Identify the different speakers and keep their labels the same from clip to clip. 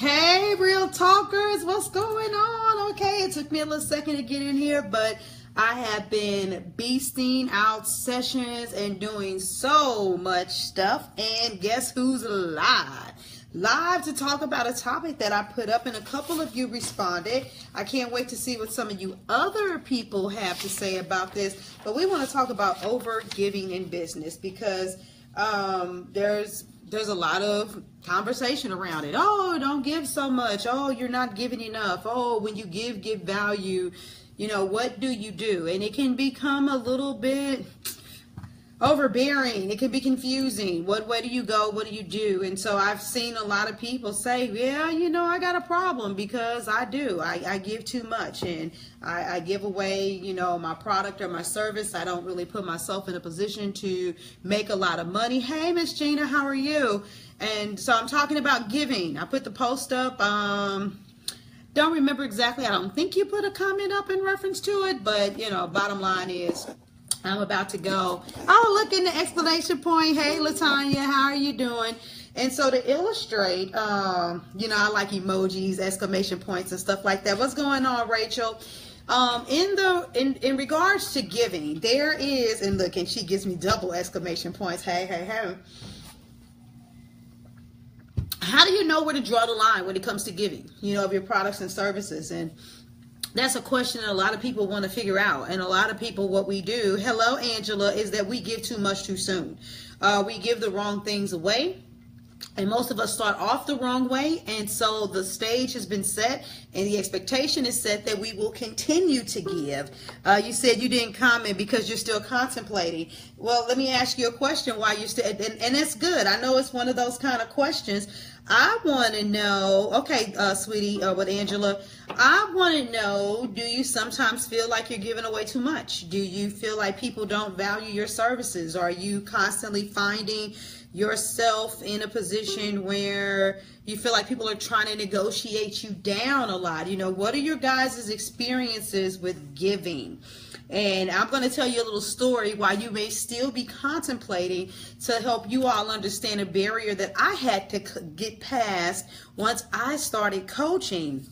Speaker 1: Hey, real talkers, what's going on? Okay, it took me a little second to get in here, but I have been beasting out sessions and doing so much stuff. And guess who's live? Live to talk about a topic that I put up, and a couple of you responded. I can't wait to see what some of you other people have to say about this. But we want to talk about over giving in business, because there's a lot of conversation around it. Oh, don't give so much. Oh, you're not giving enough. Oh, when you give value. You know, what do you do? And it can become a little bit overbearing. It can be confusing. What way do you go? What do you do? And so I've seen a lot of people say, yeah, you know, I got a problem because I do. I give too much, and I give away, you know, my product or my service. I don't really put myself in a position to make a lot of money. Hey, Miss Gina, how are you? And so I'm talking about giving. I put the post up. Don't remember exactly. I don't think you put a comment up in reference to it, but, you know, bottom line is I'm about to go. Oh, look in the exclamation point. Hey, Latanya, how are you doing? And so to illustrate, you know, I like emojis, exclamation points and stuff like that. What's going on, Rachel? In regards to giving, there is, and look, and she gives me double exclamation points. Hey, hey, hey. How do you know where to draw the line when it comes to giving, you know, of your products and services? And that's a question that a lot of people want to figure out. And a lot of people, what we do, hello, Angela, is that we give too much too soon. We give the wrong things away. And most of us start off the wrong way. And so the stage has been set and the expectation is set that we will continue to give. You said you didn't comment because you're still contemplating. Well, let me ask you a question while you're still, and that's good. I know it's one of those kind of questions. I want to know, okay, sweetie, with Angela, I want to know, do you sometimes feel like you're giving away too much? Do you feel like people don't value your services? Are you constantly finding yourself in a position where you feel like people are trying to negotiate you down a lot? You know, what are your guys' experiences with giving? And I'm going to tell you a little story while you may still be contemplating, to help you all understand a barrier that I had to get past once I started coaching.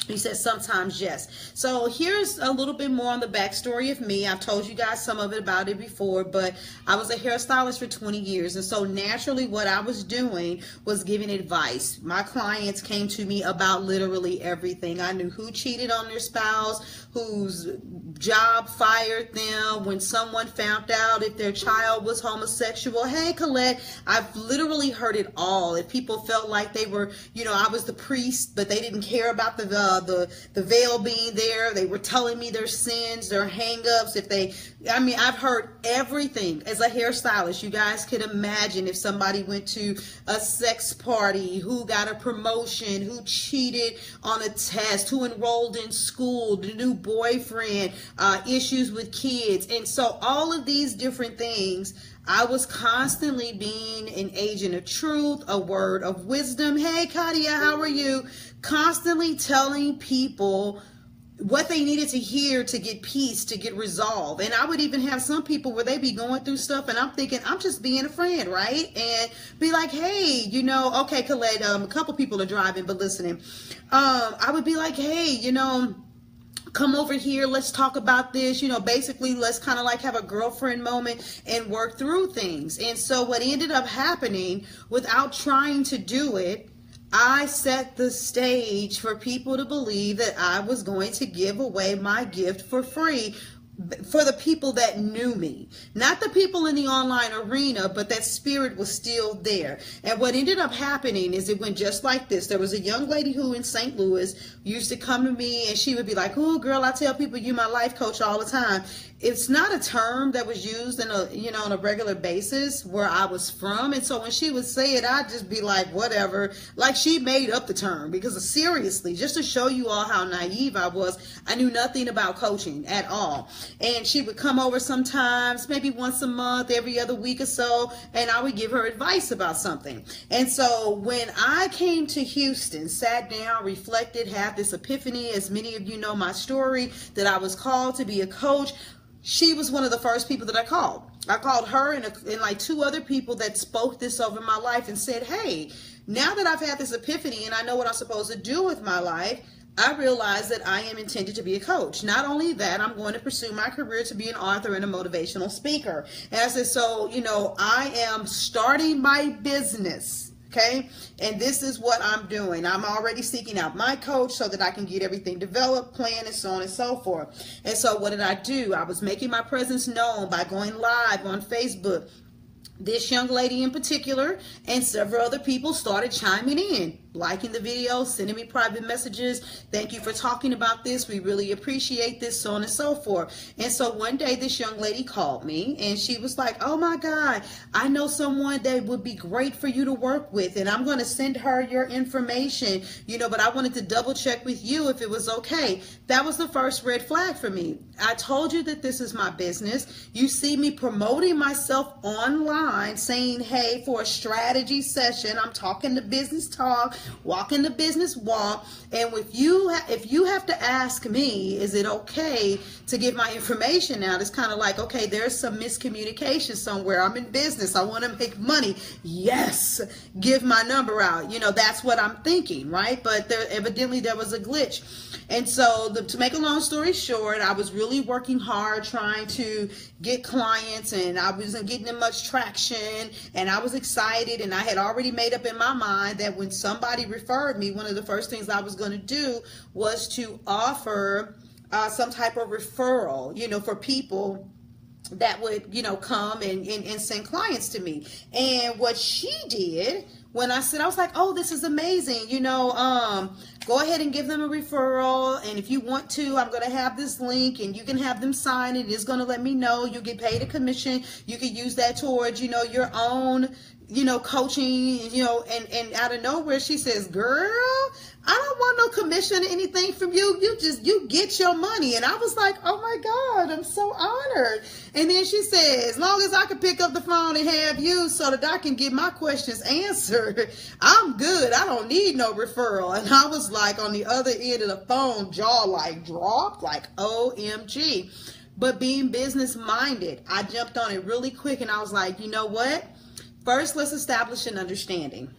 Speaker 1: He said sometimes yes. So here's a little bit more on the backstory of me. I've told you guys some of it about it before, but I was a hairstylist for 20 years. And so naturally what I was doing was giving advice. My clients came to me about literally everything. I knew who cheated on their spouse, whose job fired them, when someone found out if their child was homosexual. Hey, Colette, I've literally heard it all. If people felt like they were, you know, I was the priest, but they didn't care about the veil being there. They were telling me their sins, their hang-ups. I mean, I've heard everything as a hairstylist. You guys can imagine if somebody went to a sex party, who got a promotion, who cheated on a test, who enrolled in school, the new boyfriend, issues with kids. And so all of these different things, I was constantly being an agent of truth, a word of wisdom. Hey, Katia, how are you? Constantly telling people what they needed to hear to get peace, to get resolve. And I would even have some people where they be going through stuff and I'm thinking, I'm just being a friend, right? And be like, hey, you know, okay, Colette, a couple people are driving, but listening. I would be like, hey, you know, come over here, let's talk about this, you know, basically let's kind of like have a girlfriend moment and work through things. And so what ended up happening, without trying to do it, I set the stage for people to believe that I was going to give away my gift for free, for the people that knew me, not the people in the online arena, but that spirit was still there. And what ended up happening is it went just like this. There was a young lady who in St. Louis used to come to me and she would be like, oh girl, I tell people you my life coach all the time. It's not a term that was used in a, you know, on a regular basis where I was from. And so when she would say it, I'd just be like, whatever, like she made up the term, because seriously, just to show you all how naive I was, I knew nothing about coaching at all. And she would come over sometimes, maybe once a month, every other week or so, and I would give her advice about something. And so when I came to Houston, sat down, reflected, had this epiphany, as many of you know my story, that I was called to be a coach, she was one of the first people that I called. I called her and like two other people that spoke this over my life and said, hey, now that I've had this epiphany and I know what I'm supposed to do with my life, I realize that I am intended to be a coach. Not only that, I'm going to pursue my career to be an author and a motivational speaker. And I said, so, I am starting my business. Okay. And this is what I'm doing. I'm already seeking out my coach so that I can get everything developed, planned, and so on and so forth. And so what did I do? I was making my presence known by going live on Facebook. This young lady in particular and several other people started chiming in, liking the video, sending me private messages. Thank you for talking about this. We really appreciate this, so on and so forth. And so one day this young lady called me and she was like, oh my God, I know someone that would be great for you to work with, and I'm going to send her your information, but I wanted to double check with you if it was okay. That was the first red flag for me. I told you that this is my business. You see me promoting myself online, saying, hey, for a strategy session, I'm talking the business talk, walking the business walk. And if you have to ask me, is it okay to give my information out? It's kind of like, okay, there's some miscommunication somewhere. I'm in business. I want to make money. Yes, give my number out. That's what I'm thinking, right? But evidently there was a glitch. And so to make a long story short, I was really working hard trying to get clients, and I wasn't getting them much traction, and I was excited, and I had already made up in my mind that when somebody referred me, one of the first things I was going to do was to offer some type of referral, for people that would, come and send clients to me. And what she did when I said, I was like, oh, this is amazing. Go ahead and give them a referral. And if you want to, I'm going to have this link and you can have them sign it. It's going to let me know. You get paid a commission. You can use that towards, your own, coaching, and out of nowhere, she says, girl, I don't want no commission or anything from you. You get your money. And I was like, oh my God, I'm so honored. And then she said, as long as I can pick up the phone and have you so that I can get my questions answered, I'm good. I don't need no referral. And I was like on the other end of the phone, jaw like dropped, like OMG. But being business minded, I jumped on it really quick and I was like, you know what? First, let's establish an understanding.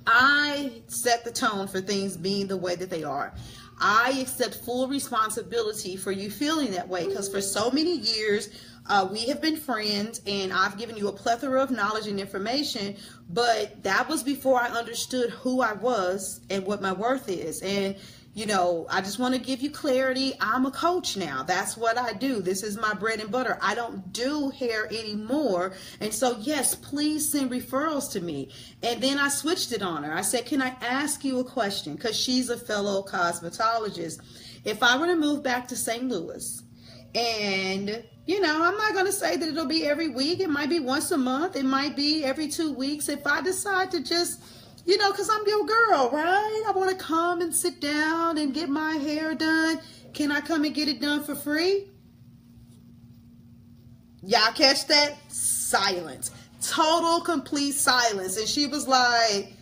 Speaker 1: I set the tone for things being the way that they are. I accept full responsibility for you feeling that way, because for so many years, we have been friends and I've given you a plethora of knowledge and information, but that was before I understood who I was and what my worth is. And I just want to give you clarity. I'm a coach now. That's what I do. This is my bread and butter. I don't do hair anymore. And so, yes, please send referrals to me. And then I switched it on her. I said, can I ask you a question? Because she's a fellow cosmetologist. If I were to move back to St. Louis and I'm not going to say that it'll be every week. It might be once a month. It might be every 2 weeks. If I decide to just because I'm your girl, right? I want to come and sit down and get my hair done. Can I come and get it done for free? Y'all catch that? Silence. Total, complete silence. And she was like,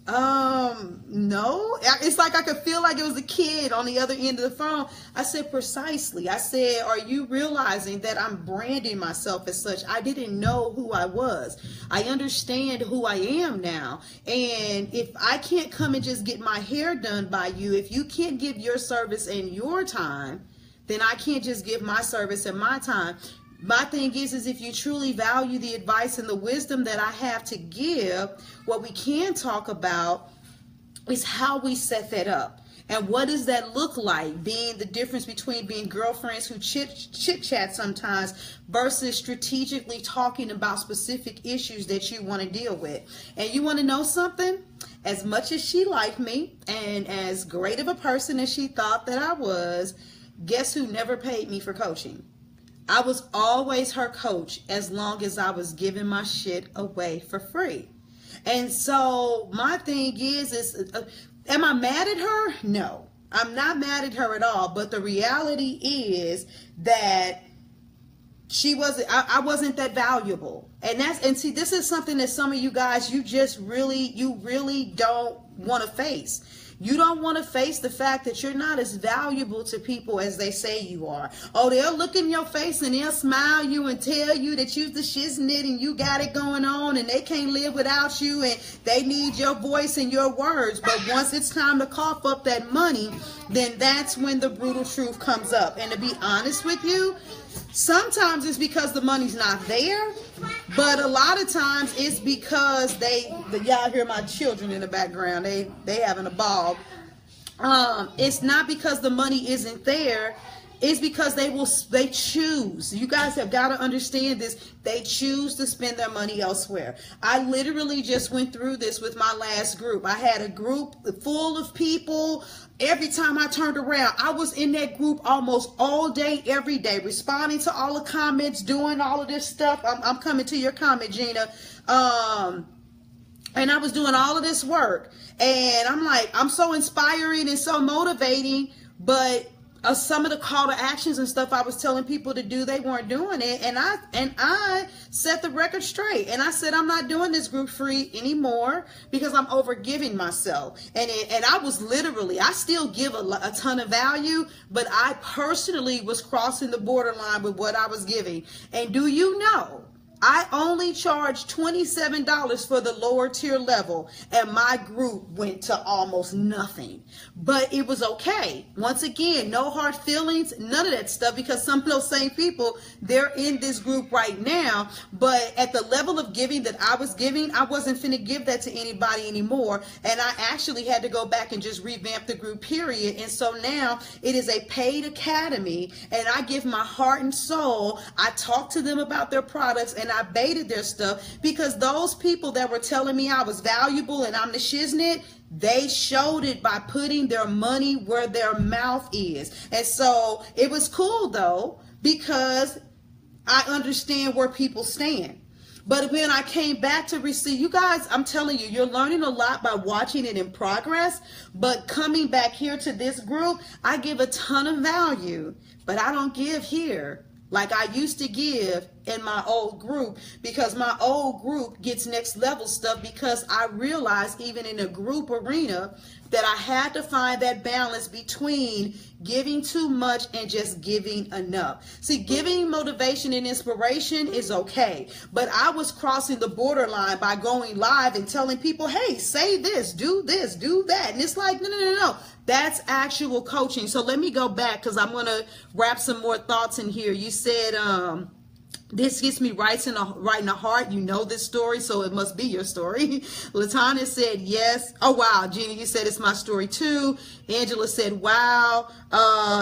Speaker 1: no. It's like I could feel like it was a kid on the other end of the phone. I said, precisely. I said, are you realizing that I'm branding myself as such? I didn't know who I was. I understand who I am now. And if I can't come and just get my hair done by you, if you can't give your service and your time, then I can't just give my service and my time. My thing is if you truly value the advice and the wisdom that I have to give, what we can talk about is how we set that up. And what does that look like? Being the difference between being girlfriends who chit-chat sometimes versus strategically talking about specific issues that you want to deal with. And you want to know something? As much as she liked me and as great of a person as she thought that I was, guess who never paid me for coaching? I was always her coach as long as I was giving my shit away for free. And so my thing is am I mad at her? No, I'm not mad at her at all. But the reality is that I wasn't that valuable. And see, this is something that some of you guys, you really don't want to face. You don't want to face the fact that you're not as valuable to people as they say you are. Oh, they'll look in your face and they'll smile you and tell you that you're the shiznit and you got it going on and they can't live without you and they need your voice and your words. But once it's time to cough up that money, then that's when the brutal truth comes up. And to be honest with you, sometimes it's because the money's not there, but a lot of times it's because y'all hear my children in the background, they having a ball. It's not because the money isn't there. It's because they choose. You guys have got to understand this. They choose to spend their money elsewhere. I literally just went through this with my last group. I had a group full of people. Every time I turned around, I was in that group almost all day, every day, responding to all the comments, doing all of this stuff. I'm coming to your comment, Gina. And I was doing all of this work. And I'm like, I'm so inspiring and so motivating, but some of the call to actions and stuff I was telling people to do, they weren't doing it. And I set the record straight. And I said, I'm not doing this group free anymore because I'm over giving myself. And I was literally, I still give a ton of value, but I personally was crossing the borderline with what I was giving. And do you know, I only charged $27 for the lower tier level, and my group went to almost nothing. But it was okay. Once again, no hard feelings, none of that stuff, because some of those same people, they're in this group right now. But at the level of giving that I was giving, I wasn't finna give that to anybody anymore. And I actually had to go back and just revamp the group, period. And so now it is a paid academy, and I give my heart and soul. I talk to them about their products, and I baited their stuff, because those people that were telling me I was valuable and I'm the shiznit, they showed it by putting their money where their mouth is. And so it was cool though, because I understand where people stand. But when I came back to receive, you guys, I'm telling you, you're learning a lot by watching it in progress. But coming back here to this group, I give a ton of value, but I don't give here like I used to give in my old group, because my old group gets next level stuff, because I realized even in a group arena that I had to find that balance between giving too much and just giving enough. See, giving motivation and inspiration is okay, but I was crossing the borderline by going live and telling people, hey, say this, do that. And it's like, no. That's actual coaching. So let me go back, because I'm going to wrap some more thoughts in here. You said, this gets me right in the heart. You know this story, so it must be your story. Latanya said yes. Oh, wow. Gina, you said it's my story too. Angela said, wow,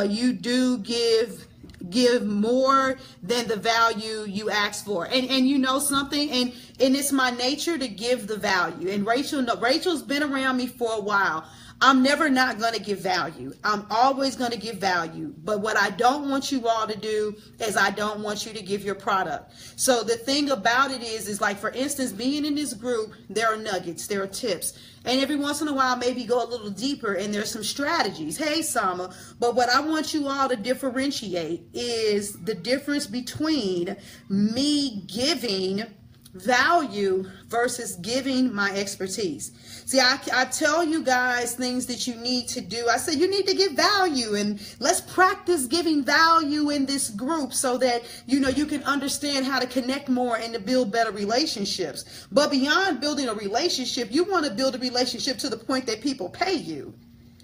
Speaker 1: you do give more than the value you ask for. And you know something, and it's my nature to give the value. And Rachel's been around me for a while. I'm never not going to give value. I'm always going to give value. But what I don't want you all to do is I don't want you to give your product. So the thing about it is like, for instance, being in this group, there are nuggets, there are tips. And every once in a while, maybe go a little deeper, and there's some strategies. Hey, Sama. But what I want you all to differentiate is the difference between me giving value versus giving my expertise. See, I tell you guys things that you need to do. I say you need to give value, and let's practice giving value in this group so that you can understand how to connect more and to build better relationships. But beyond building a relationship, you want to build a relationship to the point that people pay you.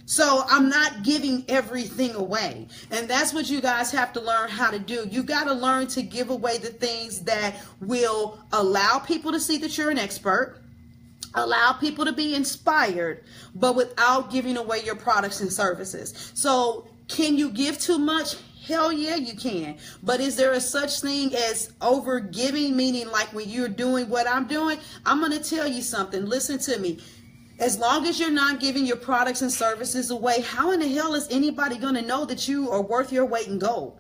Speaker 1: So I'm not giving everything away. And that's what you guys have to learn how to do. You got to learn to give away the things that will allow people to see that you're an expert, allow people to be inspired, but without giving away your products and services. So can you give too much? Hell yeah, you can. But is there a such thing as over giving, meaning like when you're doing what I'm doing? I'm going to tell you something. Listen to me. As long as you're not giving your products and services away, how in the hell is anybody going to know that you are worth your weight in gold?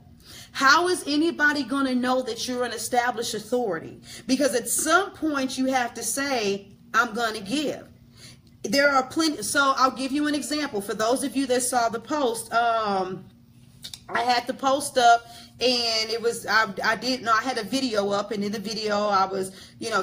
Speaker 1: How is anybody going to know that you're an established authority? Because at some point you have to say, I'm going to give. There are plenty. So I'll give you an example. For those of you that saw the post, I had the post up, and it was, I had a video up, and in the video I was,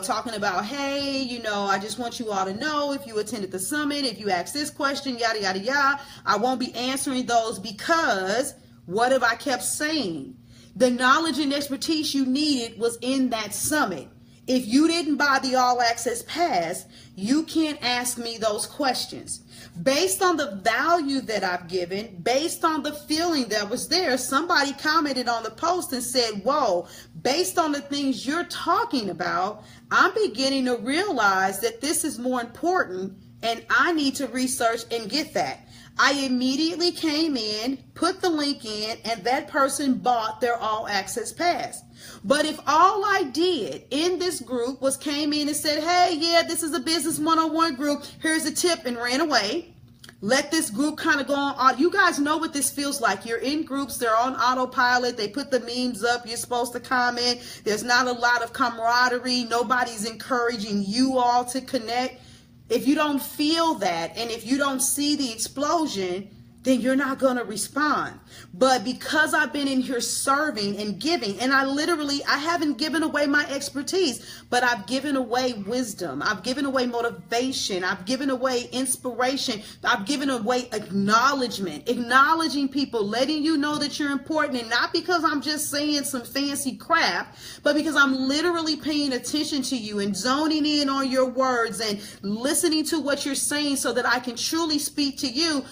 Speaker 1: talking about, hey, I just want you all to know, if you attended the summit, if you asked this question, yada, yada, yada, I won't be answering those, because what have I kept saying? The knowledge and expertise you needed was in that summit. If you didn't buy the All Access Pass, you can't ask me those questions. Based on the value that I've given, based on the feeling that was there, somebody commented on the post and said, whoa, based on the things you're talking about, I'm beginning to realize that this is more important, and I need to research and get that. I immediately came in, put the link in, and that person bought their All Access Pass. But if all I did in this group was came in and said, hey, yeah, this is a business one-on-one group, here's a tip, and ran away, let this group kind of go on. You guys know what this feels like. You're in groups, they're on autopilot, they put the memes up, you're supposed to comment, there's not a lot of camaraderie, nobody's encouraging you all to connect. If you don't feel that, and if you don't see the explosion, then you're not going to respond. But because I've been in here serving and giving, and I haven't given away my expertise, but I've given away wisdom. I've given away motivation. I've given away inspiration. I've given away acknowledgement, acknowledging people, letting you know that you're important. And not because I'm just saying some fancy crap, but because I'm literally paying attention to you and zoning in on your words and listening to what you're saying so that I can truly speak to you.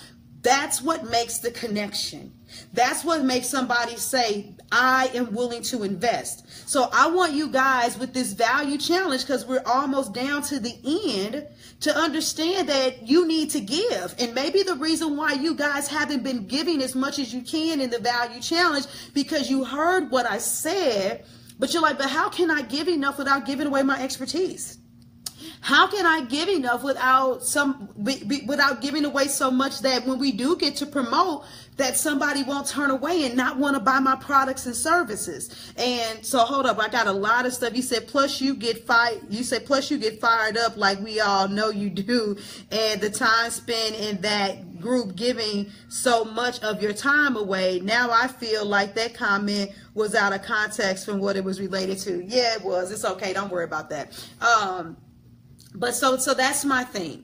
Speaker 1: That's what makes the connection. That's what makes somebody say, I am willing to invest. So I want you guys with this value challenge, because we're almost down to the end, to understand that you need to give. And maybe the reason why you guys haven't been giving as much as you can in the value challenge, because you heard what I said, but you're like, but how can I give enough without giving away my expertise? How can I give enough without giving away so much that when we do get to promote, that somebody won't turn away and not want to buy my products and services? And so hold up, I got a lot of stuff. You said plus you get fired up like we all know you do, and the time spent in that group giving so much of your time away. Now I feel like that comment was out of context from what it was related to. Yeah, it was. It's okay. Don't worry about that. But so that's my thing.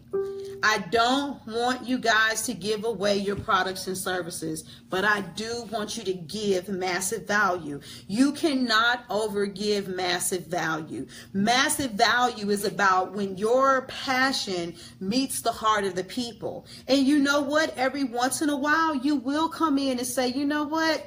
Speaker 1: I don't want you guys to give away your products and services, but I do want you to give massive value. You cannot overgive massive value. Massive value is about when your passion meets the heart of the people. And you know what? Every once in a while, you will come in and say, you know what?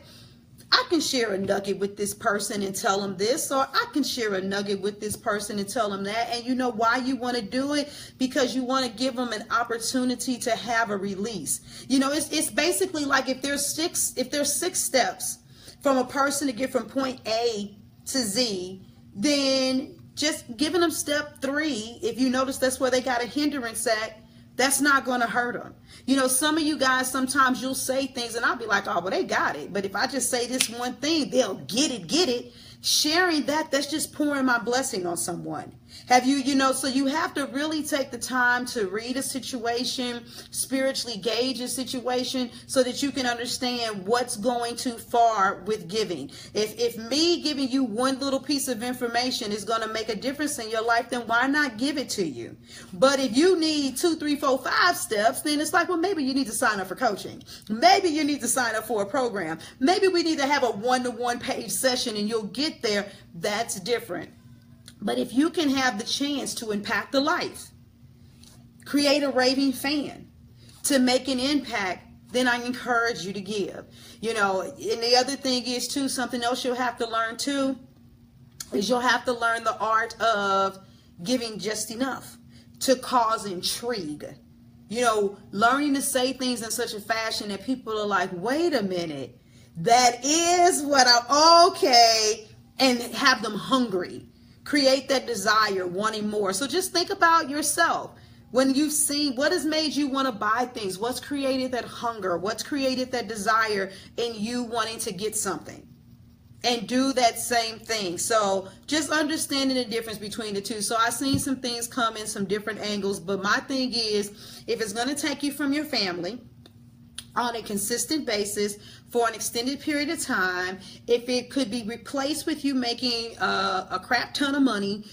Speaker 1: I can share a nugget with this person and tell them this, or I can share a nugget with this person and tell them that. And you know why you want to do it? Because you want to give them an opportunity to have a release. It's basically like if there's six steps from a person to get from point A to Z, then just giving them step 3, if you notice that's where they got a hindrance at, that's not going to hurt them. Some of you guys, sometimes you'll say things and I'll be like, oh, well, they got it. But if I just say this one thing, they'll get it. Sharing that's just pouring my blessing on someone. Have you, so you have to really take the time to read a situation, spiritually gauge a situation so that you can understand what's going too far with giving. If me giving you one little piece of information is going to make a difference in your life, then why not give it to you? But if you need 2, 3, 4, 5 steps, then it's like, well, maybe you need to sign up for coaching. Maybe you need to sign up for a program. Maybe we need to have a 1-to-1 page session and you'll get there. That's different. But if you can have the chance to impact a life, create a raving fan, to make an impact, then I encourage you to give. And the other thing is too, something else you'll have to learn too, is you'll have to learn the art of giving just enough to cause intrigue. Learning to say things in such a fashion that people are like, wait a minute, that is what I'm okay, and have them hungry. Create that desire, wanting more. So just think about yourself. When you've seen what has made you want to buy things, what's created that hunger, what's created that desire in you wanting to get something, and do that same thing. So just understanding the difference between the two. So I've seen some things come in some different angles, but my thing is, if it's going to take you from your family, on a consistent basis for an extended period of time. If it could be replaced with you making a crap ton of money,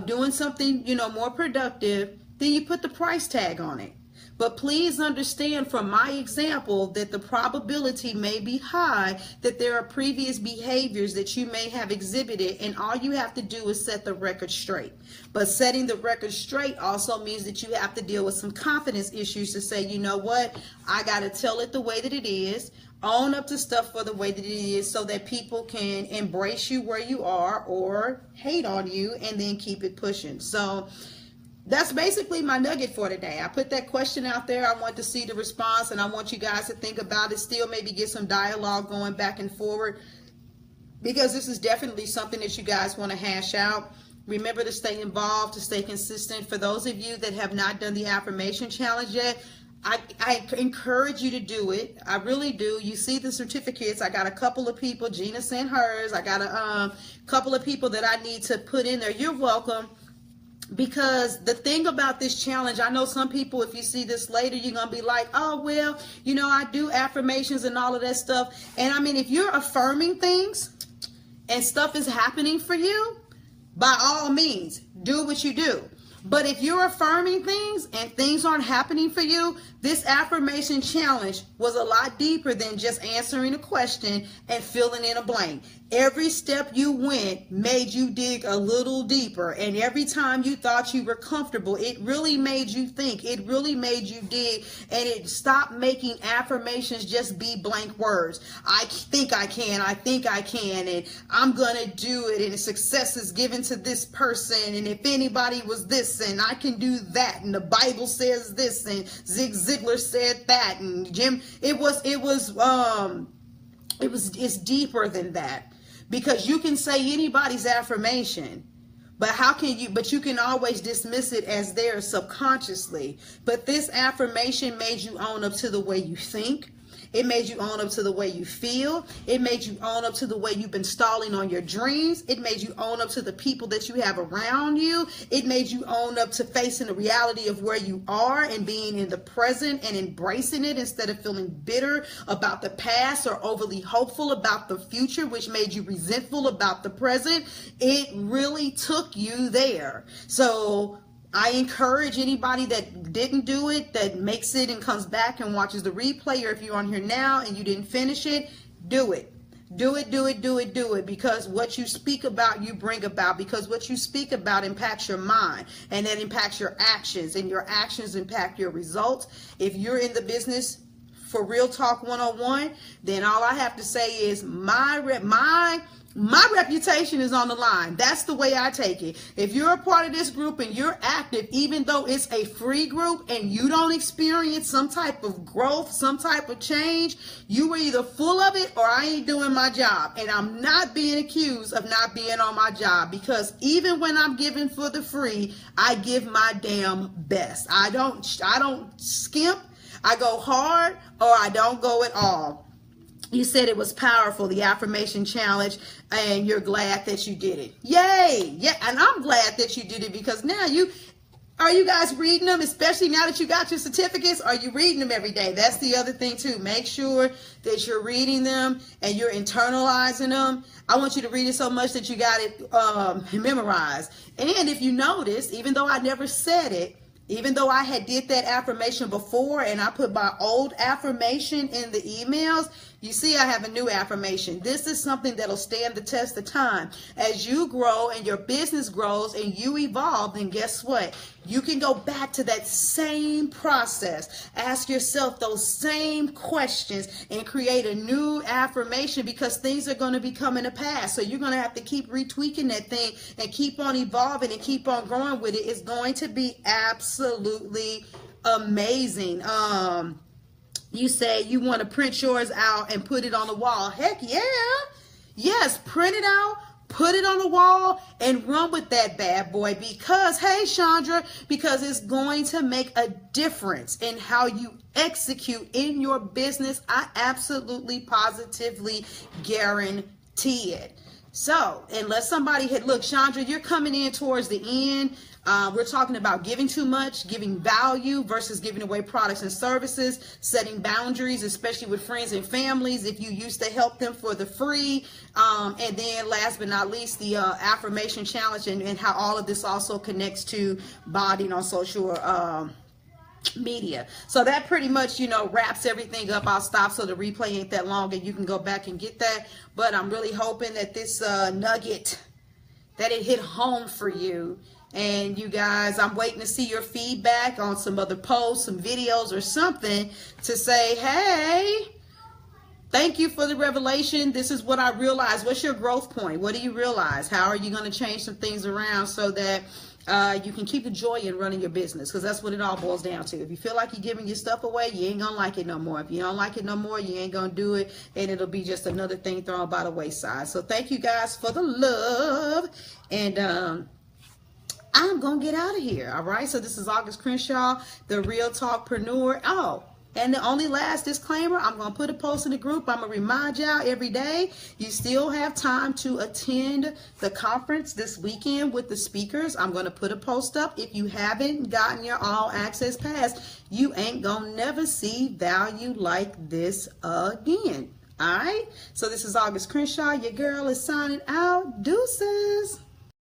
Speaker 1: doing something, more productive, then you put the price tag on it. But please understand from my example that the probability may be high that there are previous behaviors that you may have exhibited, and all you have to do is set the record straight. But setting the record straight also means that you have to deal with some confidence issues to say, you know what, I got to tell it the way that it is, own up to stuff for the way that it is, so that people can embrace you where you are or hate on you and then keep it pushing. So that's basically my nugget for today. I put that question out there. I want to see the response, and I want you guys to think about it still, maybe get some dialogue going back and forward, because this is definitely something that you guys want to hash out. Remember to stay involved, to stay consistent. For those of you that have not done the affirmation challenge yet, I encourage you to do it. I really do. You see the certificates. I got a couple of people. Gina sent hers. I got a couple of people that I need to put in there. You're welcome. Because the thing about this challenge, I know some people, if you see this later, you're going to be like, oh, well, I do affirmations and all of that stuff. And I mean, if you're affirming things and stuff is happening for you, by all means, do what you do. But if you're affirming things and things aren't happening for you, this affirmation challenge was a lot deeper than just answering a question and filling in a blank. Every step you went made you dig a little deeper. And every time you thought you were comfortable, it really made you think. It really made you dig. And it stopped making affirmations just be blank words. I think I can. I think I can. And I'm going to do it. And success is given to this person. And if anybody was this, and I can do that. And the Bible says this. And Zig Ziglar said that. And Jim, it's deeper than that. Because you can say anybody's affirmation, but you can always dismiss it as theirs subconsciously. But this affirmation made you own up to the way you think. It made you own up to the way you feel. It made you own up to the way you've been stalling on your dreams. It made you own up to the people that you have around you. It made you own up to facing the reality of where you are and being in the present and embracing it instead of feeling bitter about the past or overly hopeful about the future, which made you resentful about the present. It really took you there. So I encourage anybody that didn't do it, that makes it and comes back and watches the replay, or if you're on here now and you didn't finish it, do it. Do it, do it, do it, do it. Because what you speak about, you bring about. Because what you speak about impacts your mind, and that impacts your actions, and your actions impact your results. If you're in the business for Real Talk 101, then all I have to say is my reputation is on the line. That's the way I take it. If you're a part of this group and you're active, even though it's a free group, and you don't experience some type of growth, some type of change, you were either full of it or I ain't doing my job. And I'm not being accused of not being on my job, because even when I'm giving for the free, I give my damn best. I don't skimp. I go hard, or I don't go at all. You said it was powerful, the affirmation challenge, and you're glad that you did it. Yay! Yeah, and I'm glad that you did it, because now are you guys reading them, especially now that you got your certificates? Are you reading them every day? That's the other thing too. Make sure that you're reading them and you're internalizing them. I want you to read it so much that you got it memorized. And if you notice, even though I never said it, even though I had did that affirmation before and I put my old affirmation in the emails, you see I have a new affirmation. This is something that'll stand the test of time. As you grow and your business grows and you evolve, then guess what? You can go back to that same process. Ask yourself those same questions and create a new affirmation, because things are going to be coming to pass. So you're going to have to keep retweaking that thing and keep on evolving and keep on growing with it. It's going to be absolutely amazing. You say you want to print yours out and put it on the wall. Heck yeah. Yes, print it out, put it on the wall, and run with that bad boy. Because, hey, Chandra, because it's going to make a difference in how you execute in your business. I absolutely, positively guarantee it. So, unless somebody had, look, Chandra, you're coming in towards the end. We're talking about giving too much, giving value versus giving away products and services, setting boundaries, especially with friends and families if you used to help them for the free. And then last but not least, the affirmation challenge and how all of this also connects to bonding on social media. So that pretty much, you know, wraps everything up. I'll stop so the replay ain't that long and you can go back and get that. But I'm really hoping that this nugget, that it hit home for you. And you guys, I'm waiting to see your feedback on some other posts, some videos or something to say, hey, thank you for the revelation. This is what I realized. What's your growth point? What do you realize? How are you going to change some things around so that you can keep the joy in running your business? Because that's what it all boils down to. If you feel like you're giving your stuff away, you ain't going to like it no more. If you don't like it no more, you ain't going to do it. And it'll be just another thing thrown by the wayside. So thank you guys for the love. And I'm going to get out of here. All right. So this is Auguste Crenshaw, the Real Talkpreneur. Oh, and the only last disclaimer, I'm going to put a post in the group. I'm going to remind y'all every day, you still have time to attend the conference this weekend with the speakers. I'm going to put a post up. If you haven't gotten your AllAccess Pass, you ain't going to never see value like this again. All right. So this is Auguste Crenshaw. Your girl is signing out. Deuces.